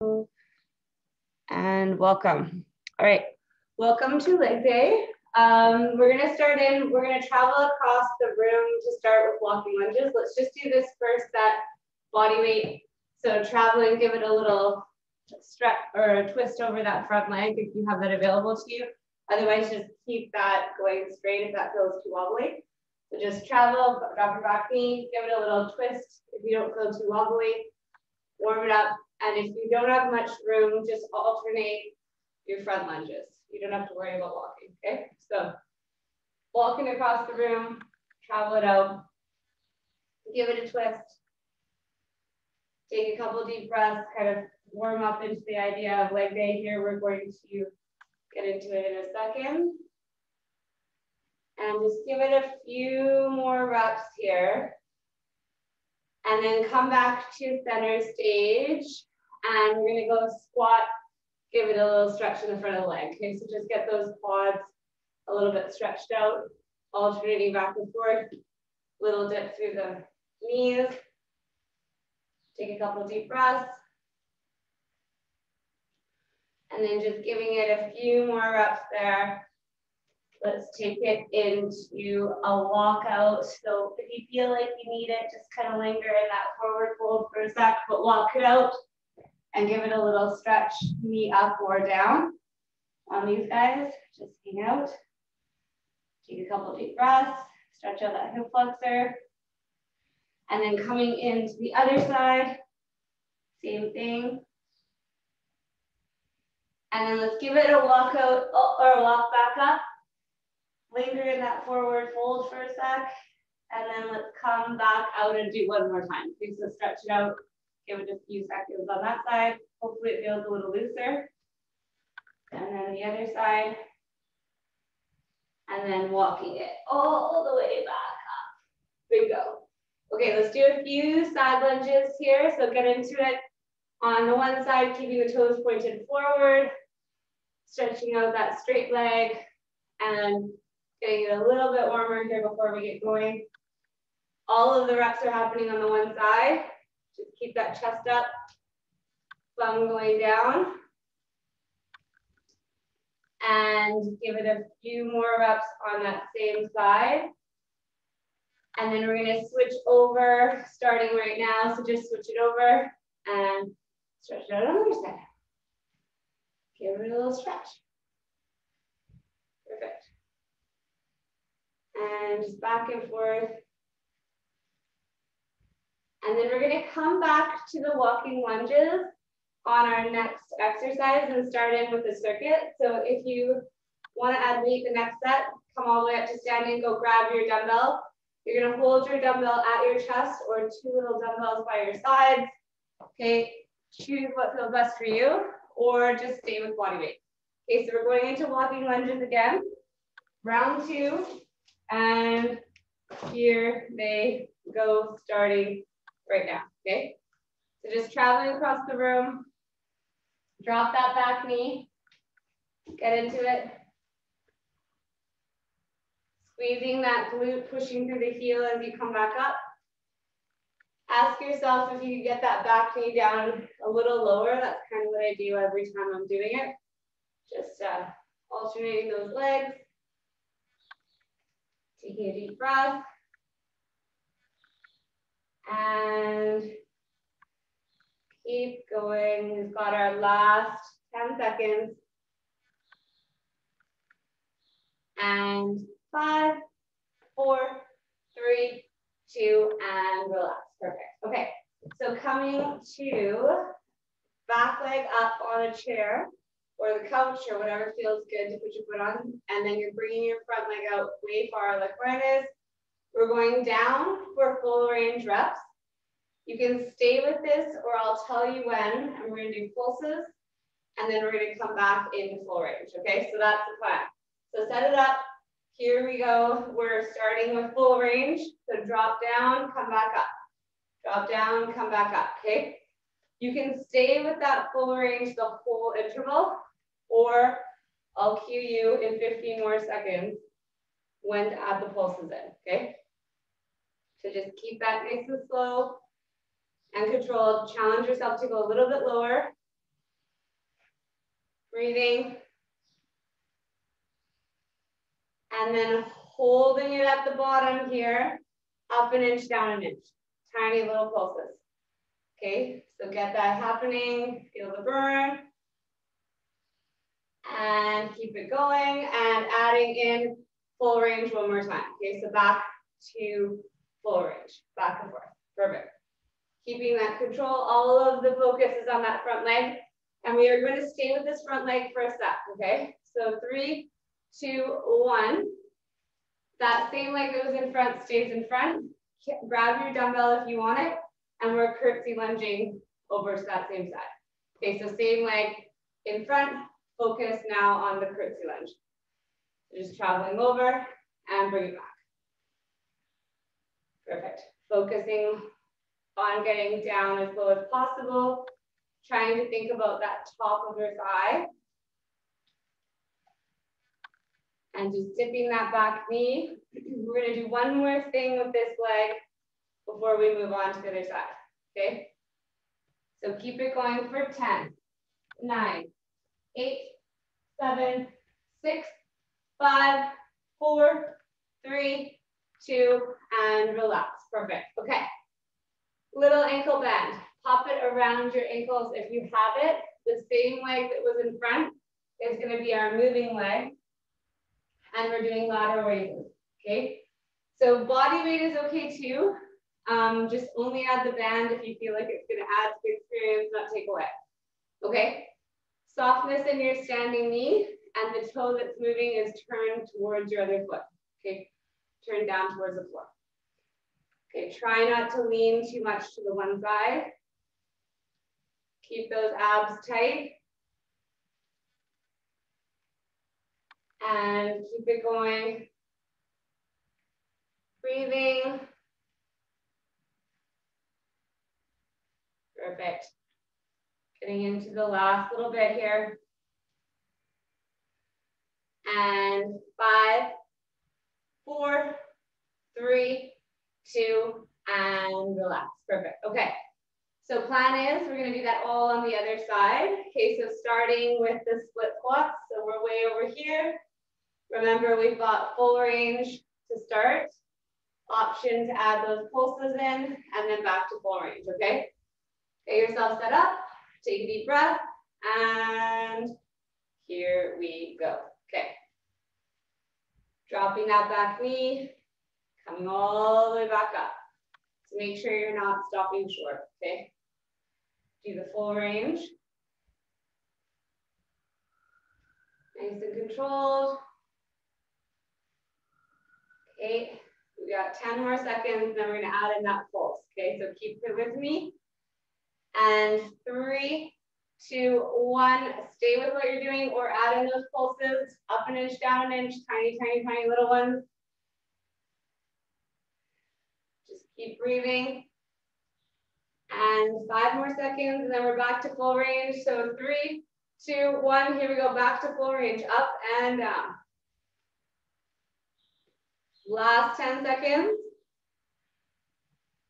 And welcome. All right, welcome to leg day. We're gonna travel across the room to start with walking lunges. Let's just do this first set, body weight. So traveling, give it a little stretch or a twist over that front leg if you have that available to you. Otherwise, just keep that going straight if that feels too wobbly. So just travel, drop your back knee, give it a little twist if you don't feel too wobbly, warm it up. And if you don't have much room, just alternate your front lunges. You don't have to worry about walking, okay? So walking across the room, travel it out, give it a twist. Take a couple deep breaths, kind of warm up into the idea of leg day here. We're going to get into it in a second. And just give it a few more reps here. And then come back to center stage. And we're gonna go squat, give it a little stretch in the front of the leg. Okay, so just get those quads a little bit stretched out, alternating back and forth, little dip through the knees. Take a couple deep breaths. And then just giving it a few more reps there. Let's take it into a walkout. So if you feel like you need it, just kind of linger in that forward fold for a sec, but walk it out and give it a little stretch, knee up or down on these guys. Just hang out. Take a couple deep breaths, stretch out that hip flexor. And then coming into the other side, same thing. And then let's give it a walkout or a walk back up. Linger in that forward fold for a sec. And then let's come back out and do one more time. Okay, so stretch it out. Give it a few seconds on that side. Hopefully it feels a little looser. And then the other side. And then walking it all the way back up. Bingo. Okay, let's do a few side lunges here. So get into it on the one side, keeping the toes pointed forward, stretching out that straight leg, and getting it a little bit warmer here before we get going. All of the reps are happening on the one side. Just keep that chest up, thumb going down. And give it a few more reps on that same side. And then we're gonna switch over, starting right now. So just switch it over and stretch it out on the other side. Give it a little stretch. Perfect. And just back and forth. And then we're gonna come back to the walking lunges on our next exercise and start in with a circuit. So if you wanna add weight the next set, come all the way up to standing, go grab your dumbbell. You're gonna hold your dumbbell at your chest or two little dumbbells by your sides. Okay, choose what feels best for you or just stay with body weight. Okay, so we're going into walking lunges again. Round two, and here they go starting right now, okay? So just traveling across the room, drop that back knee, get into it. Squeezing that glute, pushing through the heel as you come back up. Ask yourself if you can get that back knee down a little lower. That's kind of what I do every time I'm doing it. Just alternating those legs. Taking a deep breath. And keep going. We've got our last 10 seconds. And 5, 4, 3, 2, and relax. Perfect. Okay, so coming to back leg up on a chair or the couch or whatever feels good to put your foot on, and then you're bringing your front leg out way far like mine is. We're going down for full range reps. You can stay with this or I'll tell you when, and we're gonna do pulses, and then we're gonna come back into full range, okay? So that's the plan. So set it up. Here we go. We're starting with full range. So drop down, come back up. Drop down, come back up, okay? You can stay with that full range the whole interval, or I'll cue you in 15 more seconds when to add the pulses in, okay? So just keep that nice and slow and controlled. Challenge yourself to go a little bit lower. Breathing. And then holding it at the bottom here, up an inch, down an inch. Tiny little pulses. Okay, so get that happening, feel the burn. And keep it going and adding in full range one more time. Okay, so back to full range, back and forth. Perfect. Keeping that control, all of the focus is on that front leg. And we are going to stay with this front leg for a sec, okay? So 3, 2, 1. That same leg that was in front stays in front. Grab your dumbbell if you want it. And we're curtsy lunging over to that same side. Okay, so same leg in front. Focus now on the curtsy lunge. So just traveling over and bring it back. Perfect. Focusing on getting down as low as possible. Trying to think about that top of your thigh. And just dipping that back knee. We're going to do one more thing with this leg before we move on to the other side. Okay? So keep it going for 10, 9, 8, 7, 6, 5, 4, 3, 2, and relax. Perfect. Okay. Little ankle bend. Pop it around your ankles if you have it. The same leg that was in front is going to be our moving leg. And we're doing lateral raises. Okay. So body weight is okay too. Just only add the band if you feel like it's going to add to the experience, not take away. Okay. Softness in your standing knee, and the toe that's moving is turned towards your other foot. Okay, turn down towards the floor. Okay, try not to lean too much to the one side. Keep those abs tight. And keep it going. Breathing. Perfect. Getting into the last little bit here. And 5, 4, 3, 2, and relax. Perfect. Okay. So plan is we're going to do that all on the other side. Okay, so starting with the split squats. So we're way over here. Remember, we've got full range to start. Option to add those pulses in, and then back to full range, okay? Get yourself set up. Take a deep breath, and here we go. Okay. Dropping that back knee, coming all the way back up. So make sure you're not stopping short, okay? Do the full range. Nice and controlled. Okay, we got 10 more seconds, then we're gonna add in that pulse, okay? So keep it with me. And 3, 2, 1, stay with what you're doing or add in those pulses, up an inch, down an inch, tiny, tiny, tiny little ones. Just keep breathing. And 5 more seconds, and then we're back to full range. So 3, 2, 1, here we go, back to full range, up and down. Last 10 seconds.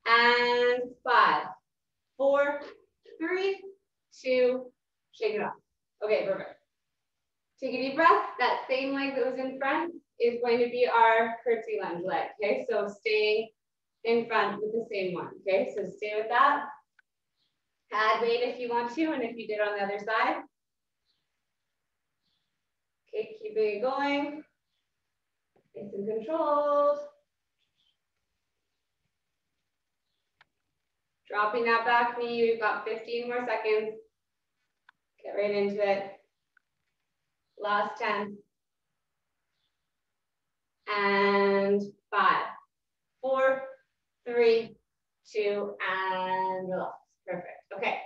And 5, 4, 3, 2, shake it off. Okay, perfect. Take a deep breath. That same leg that was in front is going to be our curtsy lunge leg, okay? So staying in front with the same one, okay? So stay with that. Add weight if you want to, and if you did on the other side. Okay, keeping it going. Nice and controlled. Dropping that back knee, we've got 15 more seconds. Get right into it. Last 10. And 5, 4, 3, 2, and relax. Perfect. Okay.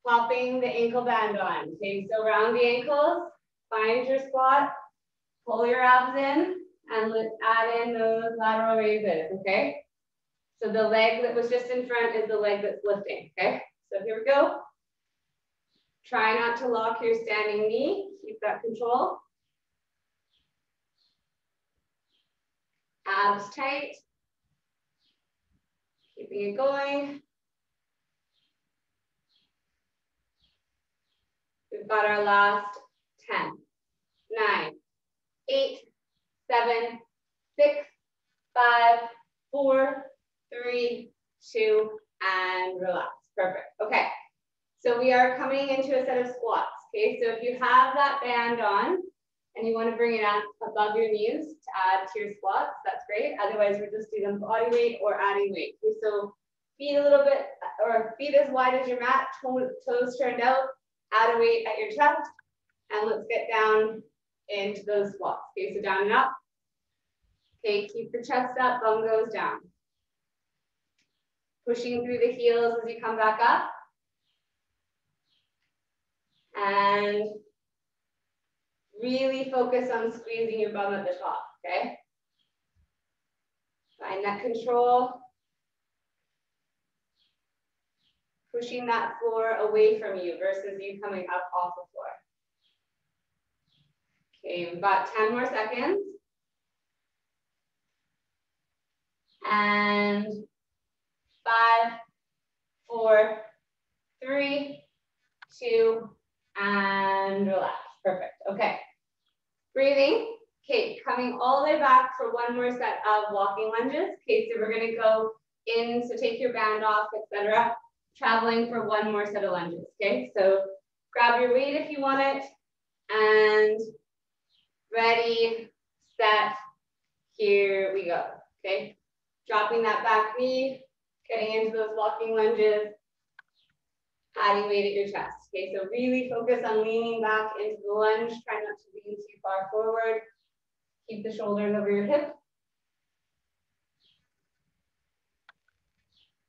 Popping the ankle band on. Okay, so round the ankles, find your squat, pull your abs in, and let's add in those lateral raises, okay? So the leg that was just in front is the leg that's lifting, okay? So here we go. Try not to lock your standing knee. Keep that control. Abs tight. Keeping it going. We've got our last 10. 9, 8, 7, 6, 5, 4, 3, 2, and relax. Perfect. Okay. So we are coming into a set of squats. Okay. So if you have that band on and you want to bring it up above your knees to add to your squats, that's great. Otherwise, we're just doing body weight or adding weight. Okay. So feet a little bit, or feet as wide as your mat, toes turned out, add a weight at your chest, and let's get down into those squats. Okay, so down and up. Okay, keep the chest up, bum goes down. Pushing through the heels as you come back up. And really focus on squeezing your bum at the top, okay? Find that control. Pushing that floor away from you versus you coming up off the floor. Okay, we've got 10 more seconds. And 5, 4, 3, 2, and relax. Perfect. Okay. Breathing. Okay, coming all the way back for one more set of walking lunges. Okay, so we're going to go in, so take your band off, etc. Traveling for one more set of lunges. Okay, so grab your weight if you want it, and ready, set, here we go. Okay, dropping that back knee, getting into those walking lunges, adding weight at your chest. Okay, so really focus on leaning back into the lunge. Try not to lean too far forward. Keep the shoulders over your hips.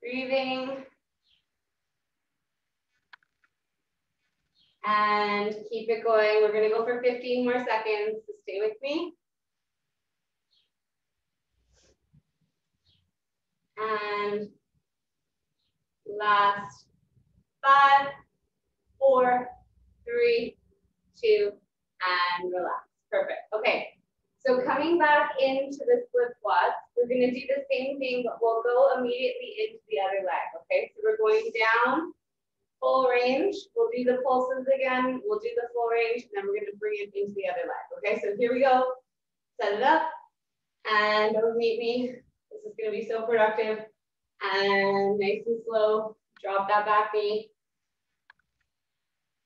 Breathing. And keep it going. We're going to go for 15 more seconds, so stay with me. And last 5, 4, 3, 2, and relax. Perfect. Okay. So coming back into the split squats, we're going to do the same thing, but we'll go immediately into the other leg. Okay. So we're going down, full range. We'll do the pulses again. We'll do the full range, and then we're going to bring it into the other leg. Okay. So here we go. Set it up, and don't meet me. This is going to be so productive. And nice and slow, drop that back knee.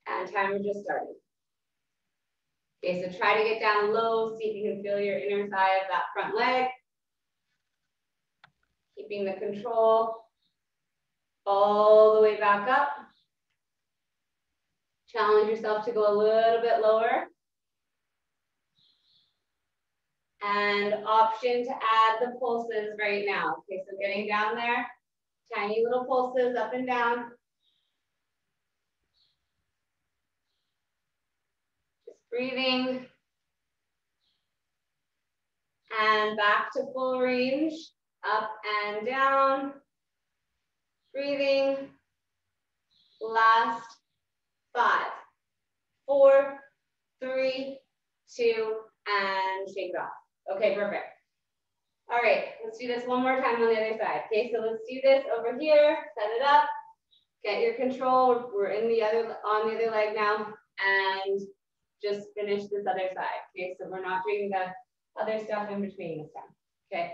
And timer just started. Okay, so try to get down low, see if you can feel your inner thigh of that front leg. Keeping the control all the way back up. Challenge yourself to go a little bit lower. And option to add the pulses right now. Okay, so getting down there, tiny little pulses up and down. Just breathing. And back to full range, up and down. Breathing. Last 5, 4, 3, 2, and shake it off. Okay, perfect. All right, let's do this one more time on the other side. Okay, so let's do this over here. Set it up. Get your control. We're in the other on the other leg now, and just finish this other side. Okay, so we're not doing the other stuff in between this time. Okay.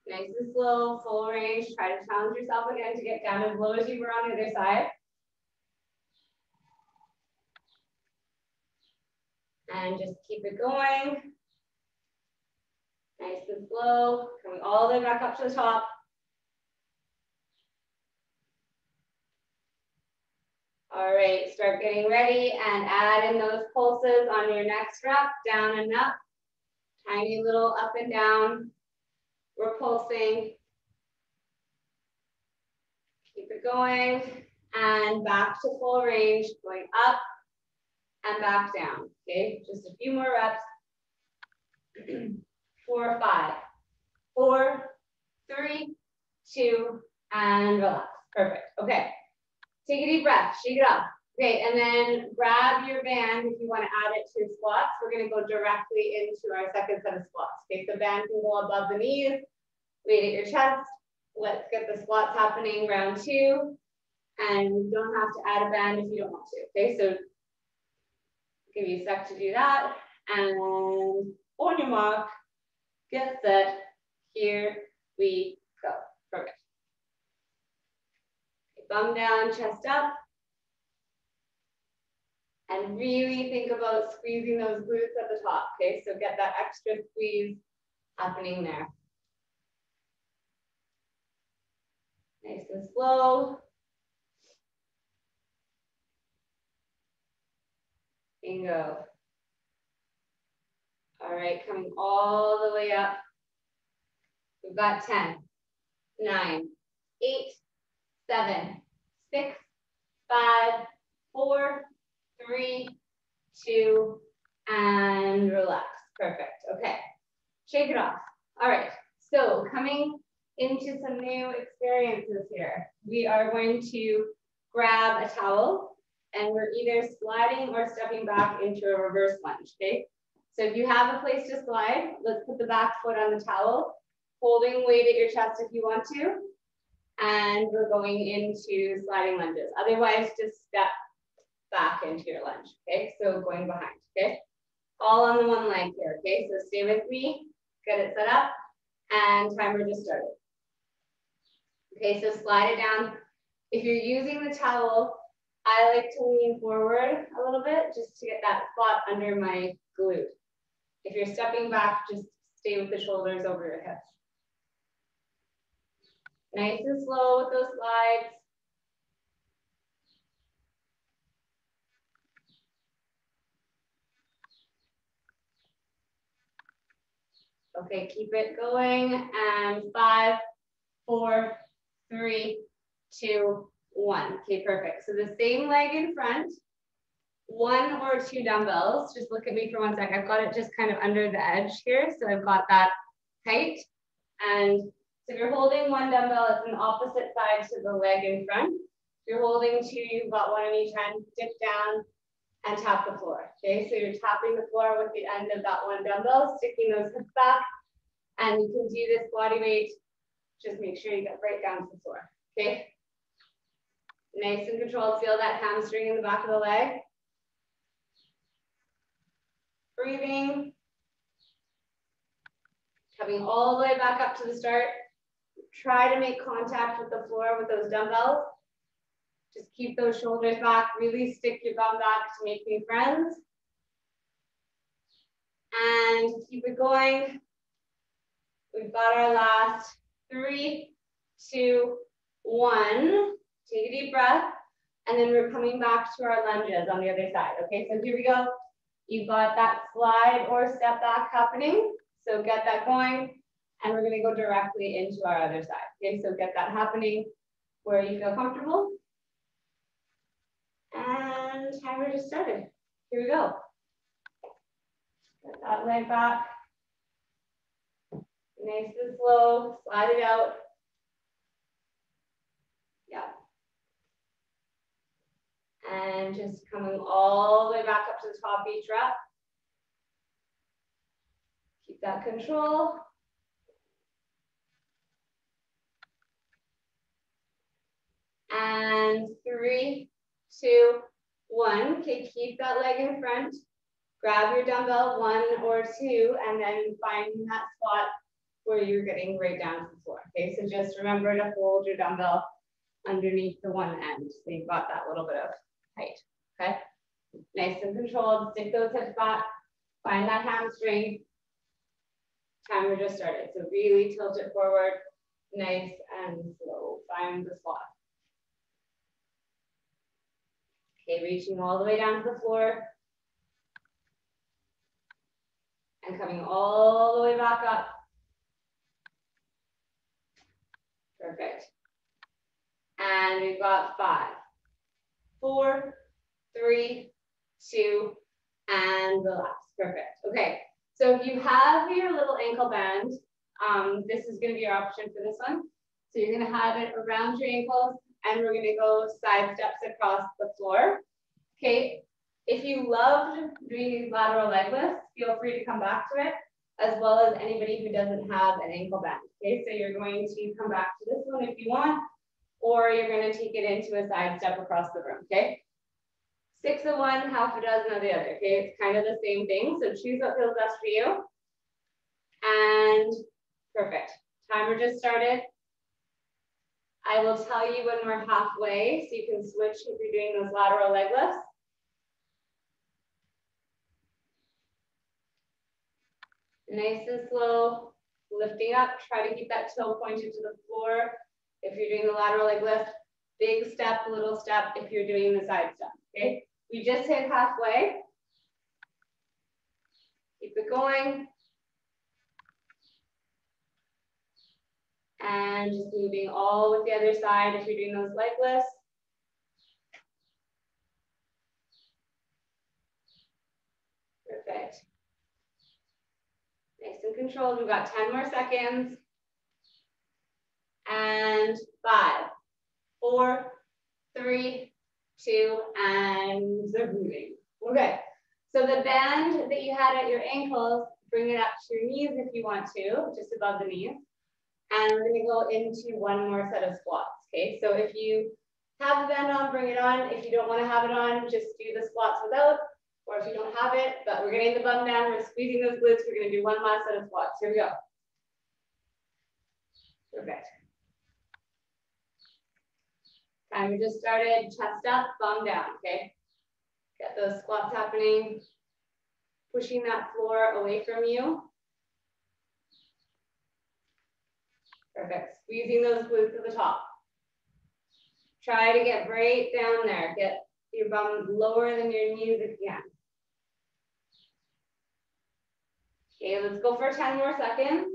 Nice and slow, full range. Try to challenge yourself again to get down as low as you were on the other side. And just keep it going. Nice and slow, coming all the way back up to the top. All right, start getting ready and add in those pulses on your next rep, down and up. Tiny little up and down. We're pulsing. Keep it going. And back to full range, going up and back down. Okay, just a few more reps. 4, 5, 4, 3, 2, and relax. Perfect. Okay. Take a deep breath. Shake it off. Okay, and then grab your band if you want to add it to your squats. We're going to go directly into our second set of squats. Okay, so band can go above the knees, weight at your chest. Let's get the squats happening, round 2. And you don't have to add a band if you don't want to. Okay, so Give you a sec to do that. And on your mark, get set, here we go. Perfect. Bum down, chest up. And really think about squeezing those glutes at the top, okay? So get that extra squeeze happening there. Nice and slow. Bingo. All right, coming all the way up. We've got 10, 9, 8, 7, 6, 5, 4, 3, 2, and relax. Perfect. Okay. Shake it off. All right. So coming into some new experiences here. We are going to grab a towel and we're either sliding or stepping back into a reverse lunge, okay? So if you have a place to slide, let's put the back foot on the towel, holding weight at your chest if you want to, and we're going into sliding lunges. Otherwise, just step back into your lunge, okay? So going behind, okay? All on the one leg here, okay? So stay with me, get it set up, and timer just started. Okay, so slide it down. If you're using the towel, I like to lean forward a little bit just to get that spot under my glute. If you're stepping back, just stay with the shoulders over your hips. Nice and slow with those slides. Okay, keep it going. And 5, 4, 3, 2, 1. Okay, perfect. So the same leg in front, 1 or 2 dumbbells. Just look at me for 1 sec. I've got it just kind of under the edge here. So I've got that tight. And so if you're holding 1 dumbbell, it's an opposite side to the leg in front. If you're holding 2, you've got 1 on each hand, dip down and tap the floor. Okay, so you're tapping the floor with the end of that 1 dumbbell, sticking those hips back. And you can do this body weight. Just make sure you get right down to the floor. Okay. Nice and controlled. Feel that hamstring in the back of the leg. Breathing. Coming all the way back up to the start. Try to make contact with the floor with those dumbbells. Just keep those shoulders back. Really stick your bum back to make new friends. And keep it going. We've got our last 3, 2, 1. Take a deep breath. And then we're coming back to our lunges on the other side. Okay, so here we go. You've got that slide or step back happening. So get that going. And we're going to go directly into our other side. Okay, so get that happening where you feel comfortable. And timer just started. Here we go. Get that leg back. Nice and slow. Slide it out. Yeah. And just coming all the way back up to the top of each rep. Keep that control. And 3, 2, 1. Okay, keep that leg in front. Grab your dumbbell, 1 or 2, and then find that spot where you're getting right down to the floor. Okay, so just remember to hold your dumbbell underneath the one end. So you've got that little bit of height. Okay, nice and controlled. Stick those hips back. Find that hamstring. Timer just started. So really tilt it forward. Nice and slow. Find the spot. Okay, reaching all the way down to the floor. And coming all the way back up. Perfect. And we've got 5, 4, 3, 2, and relax. Perfect. Okay, so if you have your little ankle band, this is going to be your option for this one. So you're going to have it around your ankles, and we're going to go side steps across the floor. Okay, if you loved doing these lateral leg lifts, feel free to come back to it, as well as anybody who doesn't have an ankle band. Okay, so you're going to come back to this one if you want, or you're going to take it into a side step across the room. Okay, 6 6 of one, half a dozen of the other, okay? It's kind of the same thing, so choose what feels best for you. And perfect. Timer just started. I will tell you when we're halfway, so you can switch if you're doing those lateral leg lifts. Nice and slow, lifting up. Try to keep that toe pointed to the floor. If you're doing the lateral leg lift, big step, little step if you're doing the side step, okay? We just hit halfway. Keep it going. And just moving all with the other side if you're doing those leg lifts. Perfect. Nice and controlled. We've got 10 more seconds. And 5, 4, 3, 2, and they're moving. Okay. So the band that you had at your ankles, bring it up to your knees if you want to, just above the knees. And we're going to go into one more set of squats, okay? So if you have the band on, bring it on. If you don't want to have it on, just do the squats without, or if you don't have it, but we're getting the bum down, we're squeezing those glutes, we're going to do one last set of squats. Here we go. Perfect. Timer just started, chest up, bum down, okay? Get those squats happening, pushing that floor away from you. Perfect, squeezing those glutes to the top. Try to get right down there. Get your bum lower than your knees if you can. Okay, let's go for 10 more seconds.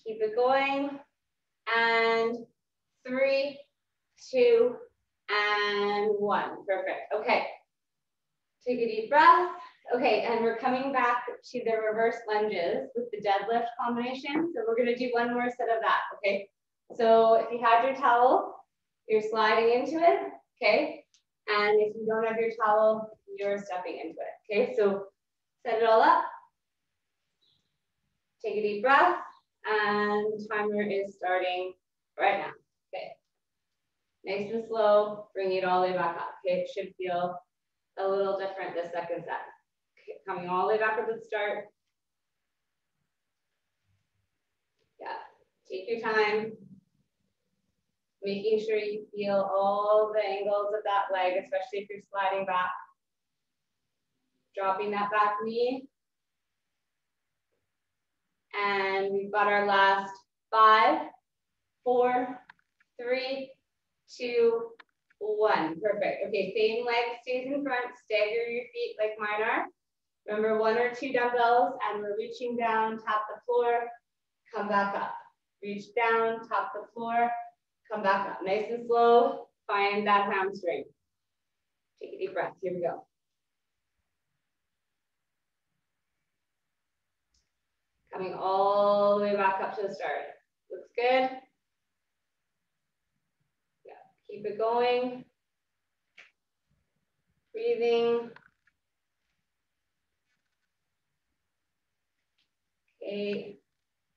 Keep it going. And 3, 2, and 1. Perfect. Okay. Take a deep breath. Okay, and we're coming back to the reverse lunges with the deadlift combination. So we're going to do one more set of that, okay? So if you had your towel, you're sliding into it, okay? And if you don't have your towel, you're stepping into it, okay? So set it all up. Take a deep breath, and timer is starting right now, okay? Nice and slow, bring it all the way back up, okay? It should feel a little different this second set. Okay, coming all the way back up at the start. Yeah, take your time. Making sure you feel all the angles of that leg, especially if you're sliding back. Dropping that back knee. And we've got our last 5, 4, 3, 2, 1. Perfect. Okay, same leg stays in front. Stagger your feet like mine are. Remember 1 or 2 dumbbells, and we're reaching down, tap the floor, come back up. Reach down, tap the floor, come back up. Nice and slow. Find that hamstring. Take a deep breath. Here we go. Coming all the way back up to the start. Looks good. Yeah, keep it going. Breathing. Okay.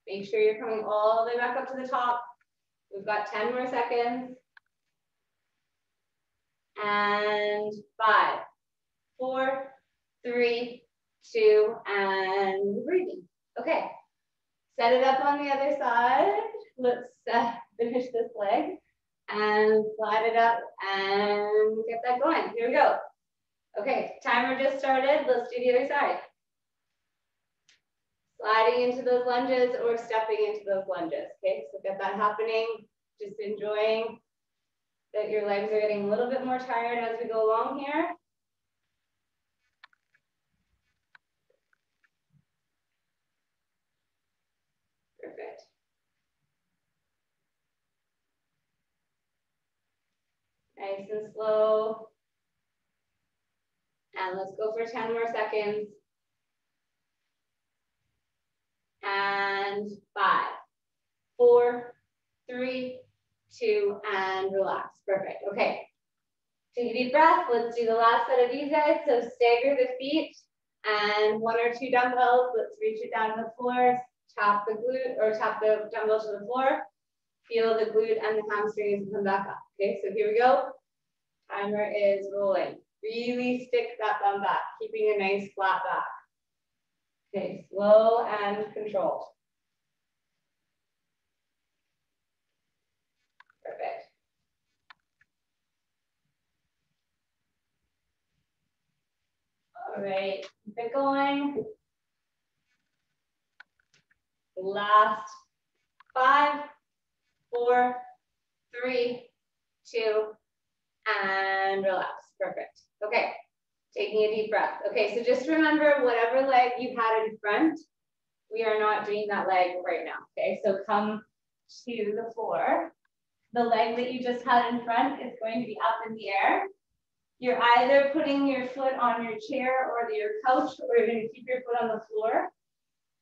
Make sure you're coming all the way back up to the top. We've got 10 more seconds. And 5, 4, 3, 2, and breathing. Okay, set it up on the other side. Let's finish this leg and slide it up and get that going. Here we go. Okay, timer just started. Let's do the other side. Sliding into those lunges or stepping into those lunges. Okay, so get that happening. Just enjoying that your legs are getting a little bit more tired as we go along here. Perfect. Nice and slow. And let's go for 10 more seconds. And 5, 4, 3, 2, and relax. Perfect. Okay. Take a deep breath. Let's do the last set of these guys. So stagger the feet and 1 or 2 dumbbells. Let's reach it down to the floor. Tap the glute or tap the dumbbell to the floor. Feel the glute and the hamstrings come back up. Okay, so here we go. Timer is rolling. Really stick that bum back, keeping a nice flat back. Okay, slow and controlled. Perfect. All right, keep it going. Last 5, 4, 3, 2, and relax. Perfect. Okay, taking a deep breath. Okay, so just remember whatever leg you had in front, we are not doing that leg right now. Okay, so come to the floor. The leg that you just had in front is going to be up in the air. You're either putting your foot on your chair or your couch, or you're going to keep your foot on the floor.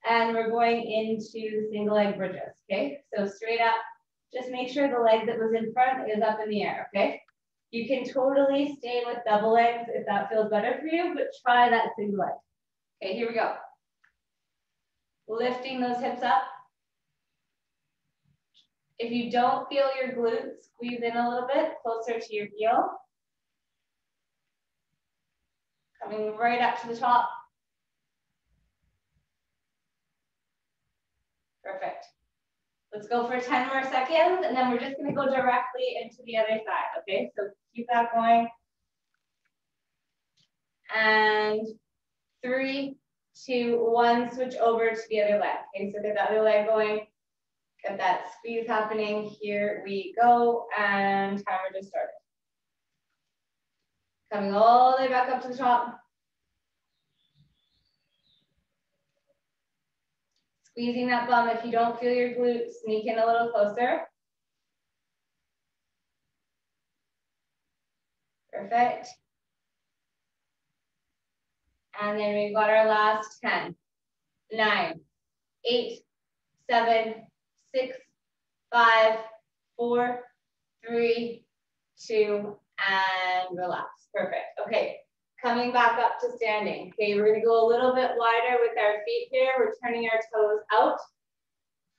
And we're going into single leg bridges, okay? So straight up, just make sure the leg that was in front is up in the air, okay? You can totally stay with double legs if that feels better for you, but try that single leg. Okay, here we go. Lifting those hips up. If you don't feel your glutes, squeeze in a little bit closer to your heel. Coming right up to the top. Perfect. Let's go for 10 more seconds, and then we're just going to go directly into the other side, okay? So keep that going. And 3, 2, 1, switch over to the other leg. Okay, so get the other leg going. Get that squeeze happening. Here we go, and timer just started. Coming all the way back up to the top. Squeezing that bum. If you don't feel your glutes, sneak in a little closer. Perfect. And then we've got our last 10, 9, 8, 7, 6, 5, 4, 3, 2, and relax. Perfect. Okay, coming back up to standing. Okay, we're gonna go a little bit wider with our feet here. We're turning our toes out.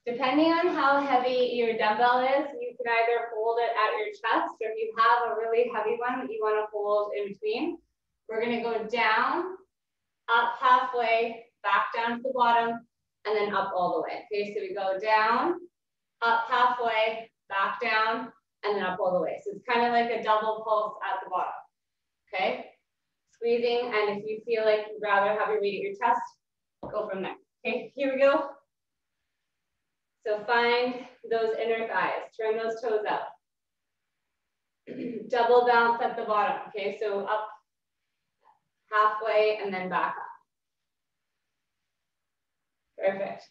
Depending on how heavy your dumbbell is, you can either hold it at your chest, or if you have a really heavy one that you wanna hold in between, we're gonna go down, up halfway, back down to the bottom, and then up all the way. Okay, so we go down, up halfway, back down, and then up all the way. So it's kind of like a double pulse at the bottom. Okay, squeezing, and if you feel like you'd rather have your weight at your chest, go from there. Okay, here we go. So find those inner thighs, turn those toes up. Double bounce at the bottom. Okay, so up halfway and then back up. Perfect.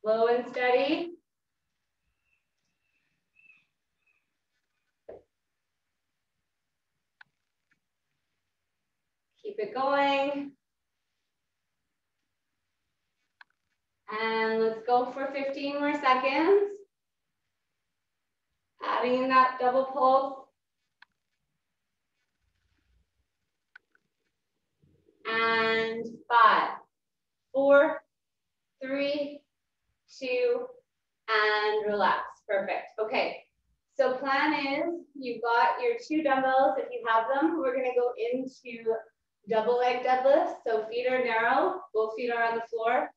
Slow and steady. Keep it going. And let's go for 15 more seconds. Adding in that double pulse. And 5, 4, 3, 2, and relax. Perfect. Okay. So plan is you've got your 2 dumbbells if you have them. We're going to go into double leg deadlifts. So feet are narrow, both feet are on the floor,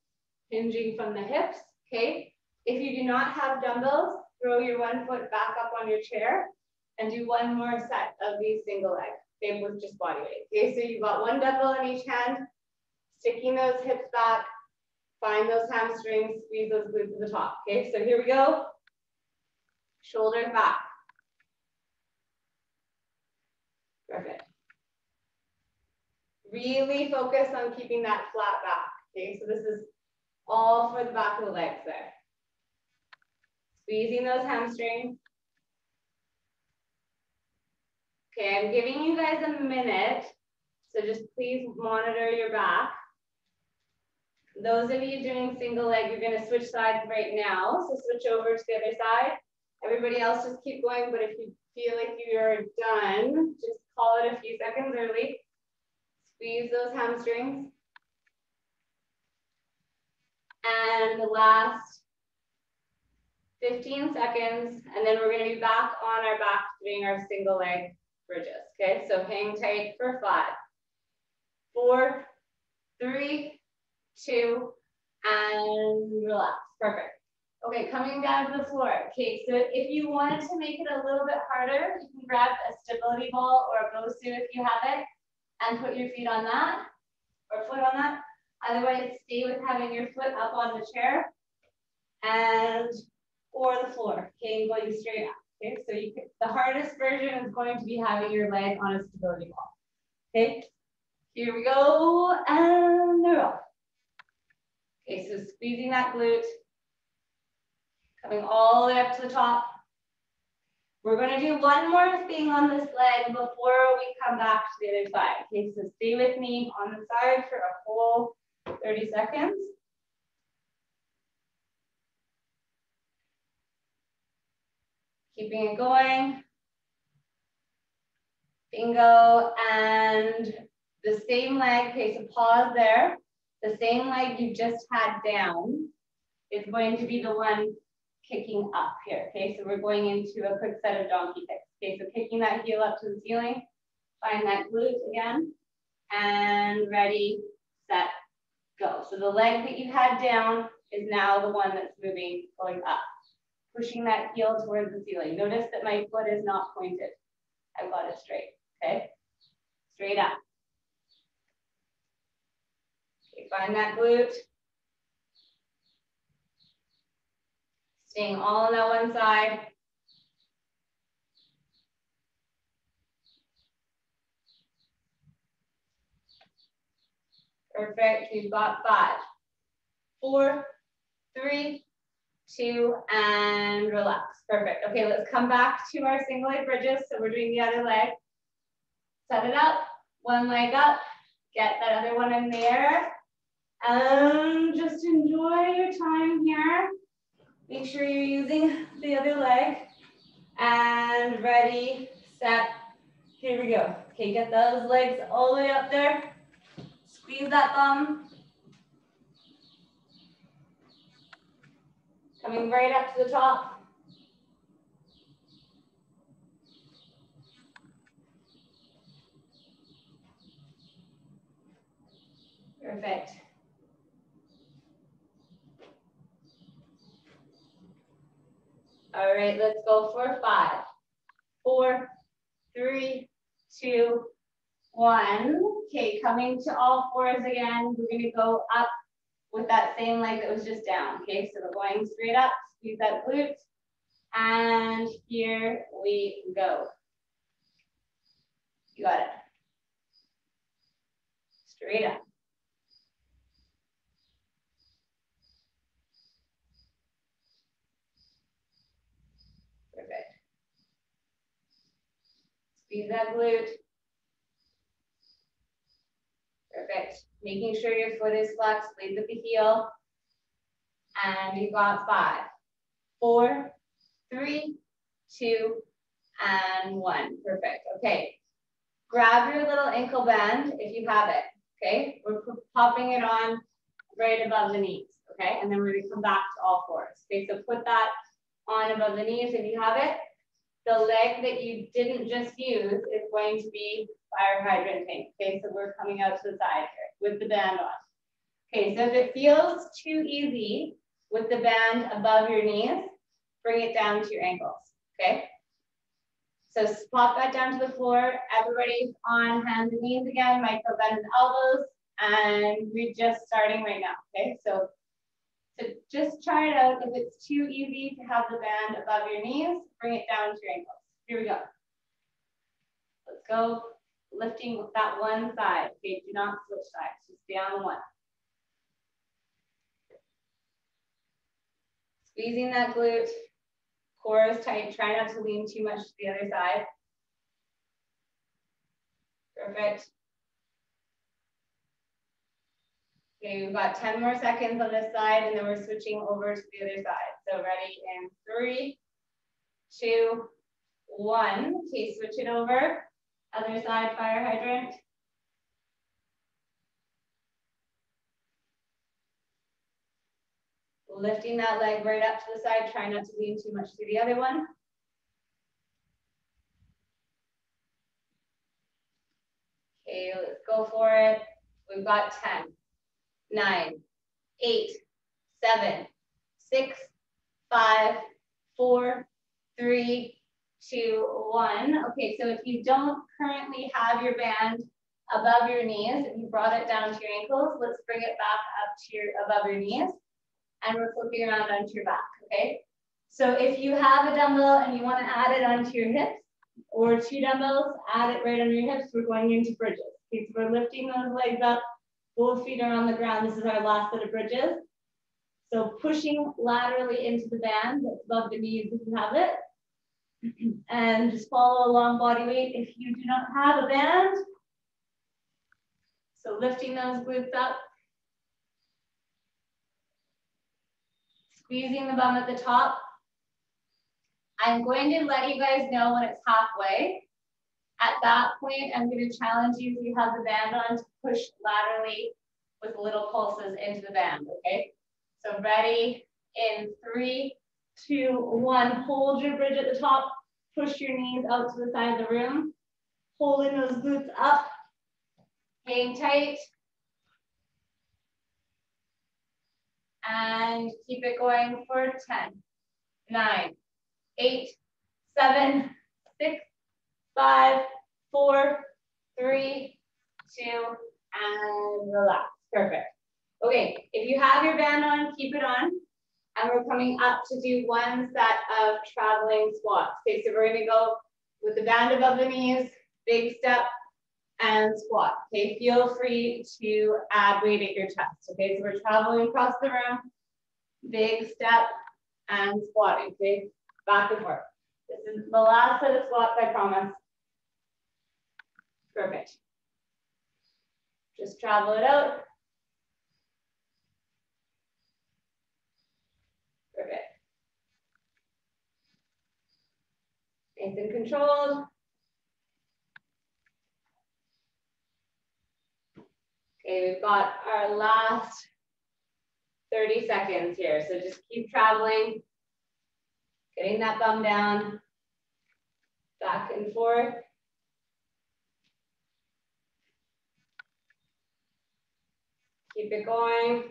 hinging from the hips. Okay. If you do not have dumbbells, throw your 1 foot back up on your chair and do 1 more set of these single legs. Same with just body weight. Okay, so you've got 1 dumbbell in each hand, sticking those hips back, find those hamstrings, squeeze those glutes to the top. Okay, so here we go. Shoulders back. Perfect. Really focus on keeping that flat back. Okay, so this is all for the back of the legs there. Squeezing those hamstrings. Okay, I'm giving you guys a minute, so just please monitor your back. Those of you doing single leg, you're gonna switch sides right now, so switch over to the other side. Everybody else just keep going, but if you feel like you're done, just call it a few seconds early. Squeeze those hamstrings. And the last 15 seconds, and then we're going to be back on our back doing our single leg bridges. Okay, so hang tight for 5, 4, 3, 2, and relax. Perfect. Okay, coming down to the floor. Okay, so if you wanted to make it a little bit harder, you can grab a stability ball or a BOSU if you have it, and put your feet on that, or foot on that. Otherwise, stay with having your foot up on the chair, and or the floor, okay, and going straight up. Okay, so the hardest version is going to be having your leg on a stability ball. Okay, here we go, and they're off. Okay, so squeezing that glute, coming all the way up to the top. We're going to do one more thing on this leg before we come back to the other side. Okay, so stay with me on the side for a whole 30 seconds. Keeping it going. Bingo, and the same leg, okay, so pause there. The same leg you just had down is going to be the one kicking up here, okay? So we're going into a quick set of donkey kicks. Okay, so kicking that heel up to the ceiling, find that glute again, and ready, set, go. So the leg that you had down is now the one that's moving, going up, pushing that heel towards the ceiling. Notice that my foot is not pointed. I've got it straight, okay? Straight up. Okay, find that glute. Staying all on that one side. Perfect, we've got 5, 4, 3, 2, and relax. Perfect. Okay, let's come back to our single leg bridges. So we're doing the other leg. Set it up, one leg up, get that other one in there, and just enjoy your time here. Make sure you're using the other leg, and ready, set, here we go. Okay, get those legs all the way up there, squeeze that thumb, coming right up to the top. Perfect. All right, let's go for 5, 4, 3, 2, 1. Okay, coming to all fours again. We're going to go up with that same leg that was just down. Okay, so we're going straight up, squeeze that glute, and here we go. You got it. Straight up. Perfect. Squeeze that glute. Perfect. Making sure your foot is flexed, lead with the heel. And you got 5, 4, 3, 2, and 1. Perfect. Okay. Grab your little ankle band if you have it. Okay. We're popping it on right above the knees. Okay. And then we're going to come back to all fours. Okay. So put that on above the knees if you have it. The leg that you didn't just use is going to be fire hydranting. Okay, so we're coming out to the side here with the band on. Okay, so if it feels too easy with the band above your knees, bring it down to your ankles. Okay, so pop that down to the floor. Everybody on hands and knees again, micro bend the elbows, and we're just starting right now. Okay, so just try it out. If it's too easy to have the band above your knees, bring it down to your ankles. Here we go. Let's go lifting with that one side. Okay, do not switch sides. Just stay on one. Squeezing that glute. Core is tight. Try not to lean too much to the other side. Perfect. Okay, we've got 10 more seconds on this side, and then we're switching over to the other side. So ready in 3, 2, 1. Okay, switch it over. Other side, fire hydrant. Lifting that leg right up to the side. Try not to lean too much to the other one. Okay, let's go for it. We've got 10, 9, 8, 7, 6, 5, 4, 3, 2, 1. Okay, so if you don't currently have your band above your knees, if you brought it down to your ankles, let's bring it back up to above your knees, and we're flipping around onto your back, okay? So if you have a dumbbell and you want to add it onto your hips, or 2 dumbbells, add it right on your hips, we're going into bridges. Okay, so we're lifting those legs up, both feet are on the ground. This is our last set of bridges. So pushing laterally into the band that's above the knees if you have it. And just follow along body weight if you do not have a band. So lifting those glutes up. Squeezing the bum at the top. I'm going to let you guys know when it's halfway. At that point, I'm going to challenge you, if you have the band on, to push laterally with little pulses into the band, okay? So ready, in 3, 2, 1. Hold your bridge at the top. Push your knees out to the side of the room. Holding those glutes up. Hang tight. And keep it going for 10, 9, 8, 7, 6, 5, 4, 3, 2, and relax. Perfect. Okay, if you have your band on, keep it on. And we're coming up to do one set of traveling squats. Okay, so we're gonna go with the band above the knees, big step, and squat. Okay, feel free to add weight at your chest. Okay, so we're traveling across the room, big step, and squatting. Okay, back and forth. This is the last set of squats, I promise. Perfect. Just travel it out. Perfect. Nice and controlled. Okay, we've got our last 30 seconds here. So just keep traveling, getting that bum down, back and forth. Keep it going.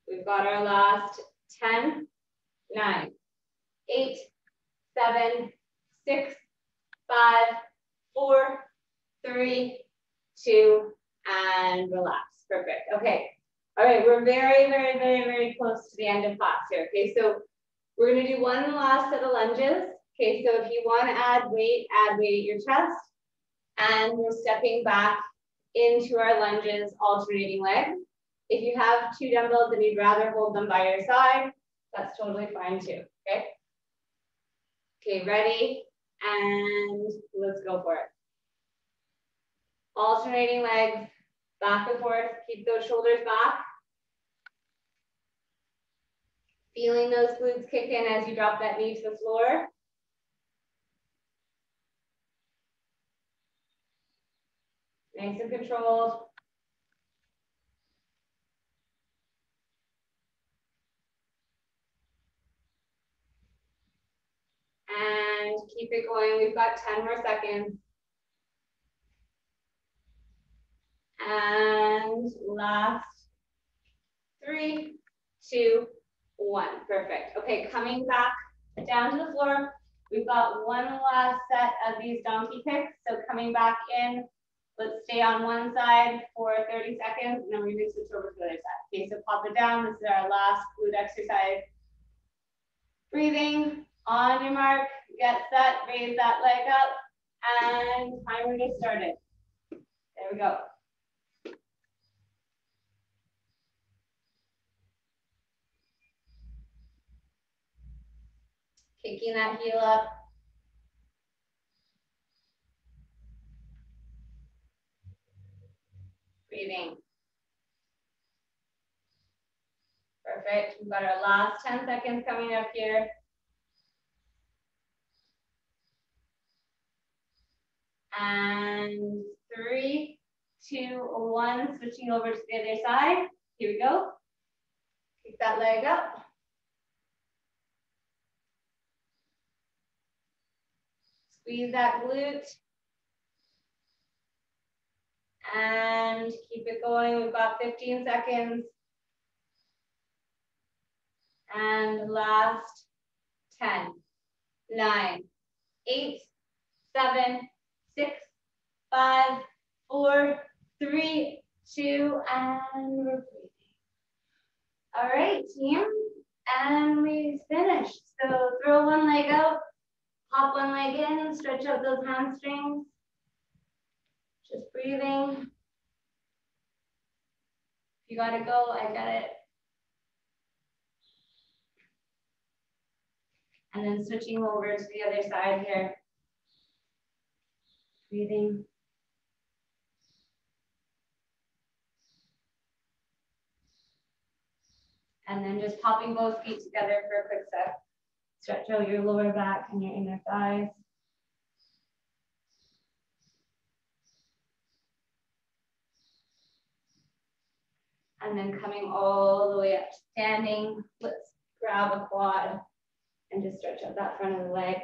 We've got our last 10, 9, 8, 7, 6, 5, 4, 3, 2, and relax. Perfect. Okay. All right, we're very close to the end of class here. Okay, so we're going to do one last set of lunges. Okay, so if you want to add weight at your chest. And we're stepping back into our lunges, alternating legs. If you have 2 dumbbells and you'd rather hold them by your side, that's totally fine too, okay? Okay, ready? And let's go for it. Alternating legs, back and forth. Keep those shoulders back. Feeling those glutes kick in as you drop that knee to the floor. Nice and controlled. And keep it going. We've got 10 more seconds. And last 3, 2, 1. Perfect. Okay, coming back down to the floor. We've got one last set of these donkey kicks. So coming back in, let's stay on one side for 30 seconds, and then we're going to switch over to the other side. Okay, so pop it down. This is our last glute exercise. Breathing, on your mark, get set, raise that leg up, and timer gets started. There we go. Kicking that heel up. Breathing. Perfect. We've got our last 10 seconds coming up here. And 3, 2, 1, switching over to the other side. Here we go. Kick that leg up. Squeeze that glute. And keep it going. We've got 15 seconds. And last 10, 9, 8, 7, 6, 5, 4, 3, 2, and we're breathing. All right, team. And we finished. So throw one leg out, pop one leg in, stretch out those hamstrings. Just breathing. If you gotta go, I get it. And then switching over to the other side here. Breathing. And then just popping both feet together for a quick sec. Stretch out your lower back and your inner thighs. And then coming all the way up to standing. Let's grab a quad and just stretch out that front of the leg.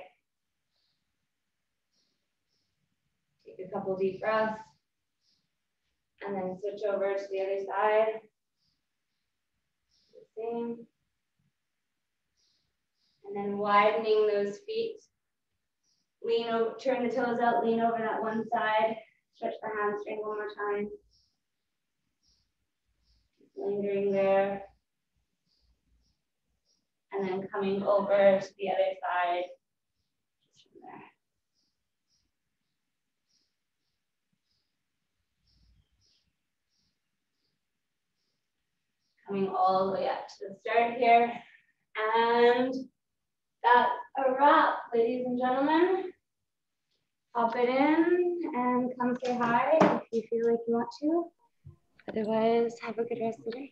Take a couple deep breaths. And then switch over to the other side. The same. And then widening those feet. Lean over, turn the toes out, lean over that one side. Stretch the hamstring one more time. Lingering there. And then coming over to the other side. Just from there. Coming all the way up to the start here. And that's a wrap, ladies and gentlemen. Hop it in and come say hi if you feel like you want to. Otherwise, have a good rest of the day.